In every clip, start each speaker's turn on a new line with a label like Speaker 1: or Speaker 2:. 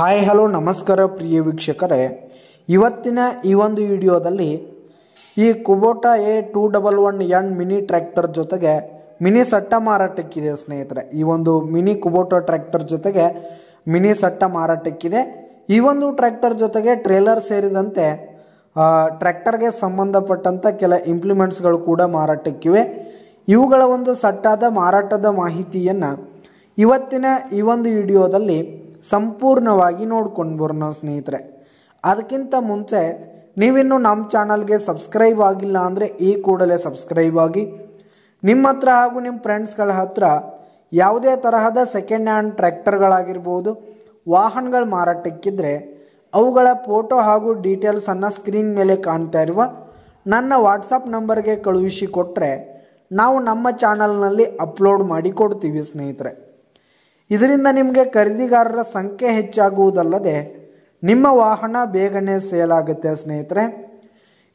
Speaker 1: Hi hello ನಮಸ್ಕಾರ ಪ್ರಿಯ ವೀಕ್ಷಕರೇ, ಇವತ್ತಿನ ಈ ಒಂದು ವಿಡಿಯೋದಲ್ಲಿ ಈ ಕುಬೋಟಾ A211N ಮಿನಿ ಟ್ರ್ಯಾಕ್ಟರ್ ಜೊತೆಗೆ ಮಿನಿ ಸಟ್ಟ ಮಾರಾಟಕ್ಕಿದೆ ಸ್ನೇಹಿತರೆ. ಈ ಒಂದು ಮಿನಿ ಕುಬೋಟಾ ಟ್ರ್ಯಾಕ್ಟರ್ ಜೊತೆಗೆ ಮಿನಿ ಸಟ್ಟ ಮಾರಾಟಕ್ಕಿದೆ. ಈ ಒಂದು ಟ್ರ್ಯಾಕ್ಟರ್ ಜೊತೆಗೆ ಟ್ರೇಲರ್ ಸೇರಿದಂತೆ ಟ್ರ್ಯಾಕ್ಟರ್ಗೆ ಸಂಬಂಧಪಟ್ಟಂಥ ಕೆಲ ಇಂಪ್ಲಿಮೆಂಟ್ಸ್ಗಳು ಕೂಡ ಮಾರಾಟಕ್ಕಿವೆ. ಇವುಗಳ ಒಂದು ಸಟ್ಟಾದ ಮಾರಾಟದ ಮಾಹಿತಿಯನ್ನು ಇವತ್ತಿನ ಈ ಒಂದು ವಿಡಿಯೋದಲ್ಲಿ ಸಂಪೂರ್ಣವಾಗಿ ನೋಡ್ಕೊಂಡು ಬರೋಣ ಸ್ನೇಹಿತರೆ. ಅದಕ್ಕಿಂತ ಮುಂಚೆ ನೀವಿನ್ನು ನಮ್ಮ ಚಾನಲ್ಗೆ ಸಬ್ಸ್ಕ್ರೈಬ್ ಆಗಿಲ್ಲ ಅಂದರೆ ಈ ಕೂಡಲೇ ಸಬ್ಸ್ಕ್ರೈಬ್ ಆಗಿ. ನಿಮ್ಮ ಹತ್ರ ಹಾಗೂ ನಿಮ್ಮ ಫ್ರೆಂಡ್ಸ್ಗಳ ಹತ್ರ ಯಾವುದೇ ತರಹದ ಸೆಕೆಂಡ್ ಹ್ಯಾಂಡ್ ಟ್ರ್ಯಾಕ್ಟರ್ಗಳಾಗಿರ್ಬೋದು, ವಾಹನಗಳ ಮಾರಾಟಕ್ಕಿದ್ರೆ ಅವುಗಳ ಫೋಟೋ ಹಾಗೂ ಡೀಟೇಲ್ಸನ್ನು ಸ್ಕ್ರೀನ್ ಮೇಲೆ ಕಾಣ್ತಾ ಇರುವ ನನ್ನ ವಾಟ್ಸಪ್ ನಂಬರ್ಗೆ ಕಳುಹಿಸಿ ಕೊಟ್ಟರೆ ನಾವು ನಮ್ಮ ಚಾನಲ್ನಲ್ಲಿ ಅಪ್ಲೋಡ್ ಮಾಡಿ ಕೊಡ್ತೀವಿ ಸ್ನೇಹಿತರೆ. ಇದರಿಂದ ನಿಮಗೆ ಖರೀದಿಗಾರರ ಸಂಖ್ಯೆ ಹೆಚ್ಚಾಗುವುದಲ್ಲದೆ ನಿಮ್ಮ ವಾಹನ ಬೇಗನೆ ಸೇಲ್ ಆಗುತ್ತೆ ಸ್ನೇಹಿತರೆ.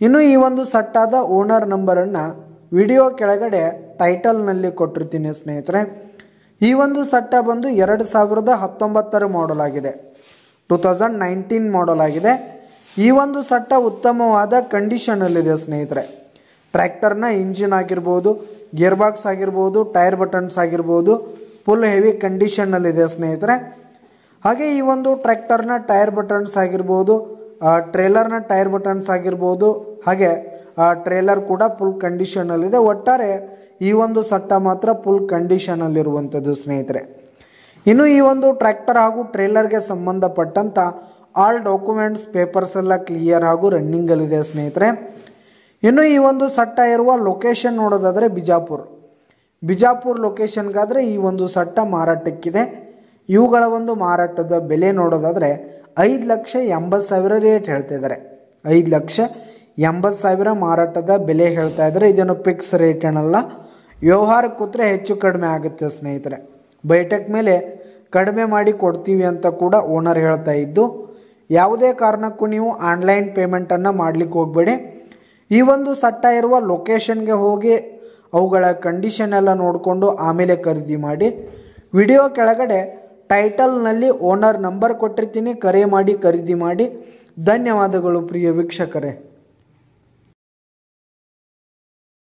Speaker 1: ಇನ್ನು ಈ ಒಂದು ಸಟ್ಟಾದ ಓನರ್ ನಂಬರನ್ನು ವಿಡಿಯೋ ಕೆಳಗಡೆ ಟೈಟಲ್ನಲ್ಲಿ ಕೊಟ್ಟಿರ್ತೀನಿ ಸ್ನೇಹಿತರೆ. ಈ ಒಂದು ಸಟ್ಟ ಬಂದು 2019 ಮಾಡಲ್ ಆಗಿದೆ, 2019 ಮಾಡಲ್ ಆಗಿದೆ. ಈ ಒಂದು ಸಟ್ಟ ಉತ್ತಮವಾದ ಕಂಡೀಷನಲ್ಲಿದೆ ಸ್ನೇಹಿತರೆ. ಟ್ರ್ಯಾಕ್ಟರ್ನ ಇಂಜಿನ್ ಆಗಿರ್ಬೋದು, ಗೇರ್ ಬಾಕ್ಸ್ ಆಗಿರ್ಬೋದು, ಟೈರ್ ಬಟನ್ಸ್ ಆಗಿರ್ಬೋದು ಫುಲ್ ಹೆವಿ ಕಂಡೀಷನ್ನಲ್ಲಿದೆ ಸ್ನೇಹಿತರೆ. ಹಾಗೆ ಈ ಒಂದು ಟ್ರ್ಯಾಕ್ಟರ್ನ ಟೈರ್ ಬಟನ್ಸ್ ಆಗಿರ್ಬೋದು, ಟ್ರೇಲರ್ನ ಟೈರ್ ಬಟನ್ಸ್ ಆಗಿರ್ಬೋದು, ಹಾಗೆ ಟ್ರೇಲರ್ ಕೂಡ ಫುಲ್ ಕಂಡೀಷನಲ್ಲಿದೆ. ಒಟ್ಟಾರೆ ಈ ಒಂದು ಸಟ್ಟ ಮಾತ್ರ ಫುಲ್ ಕಂಡೀಷನಲ್ಲಿರುವಂಥದ್ದು ಸ್ನೇಹಿತರೆ. ಇನ್ನು ಈ ಒಂದು ಟ್ರ್ಯಾಕ್ಟರ್ ಹಾಗೂ ಟ್ರೇಲರ್ಗೆ ಸಂಬಂಧಪಟ್ಟಂಥ ಆಲ್ ಡಾಕ್ಯುಮೆಂಟ್ಸ್ ಪೇಪರ್ಸ್ ಎಲ್ಲ ಕ್ಲಿಯರ್ ಹಾಗೂ ರನ್ನಿಂಗಲ್ಲಿದೆ ಸ್ನೇಹಿತರೆ. ಇನ್ನು ಈ ಒಂದು ಸಟ್ಟ ಇರುವ ಲೊಕೇಶನ್ ನೋಡೋದಾದರೆ ಬಿಜಾಪುರ್ ಲೊಕೇಶನ್ಗಾದರೆ ಈ ಒಂದು ಸಟ್ಟ ಮಾರಾಟಕ್ಕಿದೆ. ಇವುಗಳ ಒಂದು ಮಾರಾಟದ ಬೆಲೆ ನೋಡೋದಾದರೆ 5,80,000 ರೇಟ್ ಹೇಳ್ತಾ ಇದ್ದಾರೆ. 5,80,000 ಮಾರಾಟದ ಬೆಲೆ ಹೇಳ್ತಾ ಇದ್ದಾರೆ. ಇದೇನು ಫಿಕ್ಸ್ ರೇಟ್ ಏನಲ್ಲ, ವ್ಯವಹಾರ ಕೂತ್ರೆ ಹೆಚ್ಚು ಕಡಿಮೆ ಆಗುತ್ತೆ ಸ್ನೇಹಿತರೆ. ಬೈಟೆಕ್ ಮೇಲೆ ಕಡಿಮೆ ಮಾಡಿ ಕೊಡ್ತೀವಿ ಅಂತ ಕೂಡ ಓನರ್ ಹೇಳ್ತಾ ಇದ್ದು, ಯಾವುದೇ ಕಾರಣಕ್ಕೂ ನೀವು ಆನ್ಲೈನ್ ಪೇಮೆಂಟನ್ನು ಮಾಡಲಿಕ್ಕೆ ಹೋಗಬೇಡಿ. ಈ ಒಂದು ಸಟ್ಟ ಇರುವ ಲೊಕೇಶನ್ಗೆ ಹೋಗಿ ಅವುಗಳ ಕಂಡೀಷನ್ ಎಲ್ಲ ನೋಡಿಕೊಂಡು ಆಮೇಲೆ ಖರೀದಿ ಮಾಡಿ. ವಿಡಿಯೋ ಕೆಳಗಡೆ ಟೈಟಲ್ನಲ್ಲಿ ಓನರ್ ನಂಬರ್ ಕೊಟ್ಟಿರ್ತೀನಿ, ಕರೆ ಮಾಡಿ ಖರೀದಿ ಮಾಡಿ. ಧನ್ಯವಾದಗಳು ಪ್ರಿಯ ವೀಕ್ಷಕರೇ.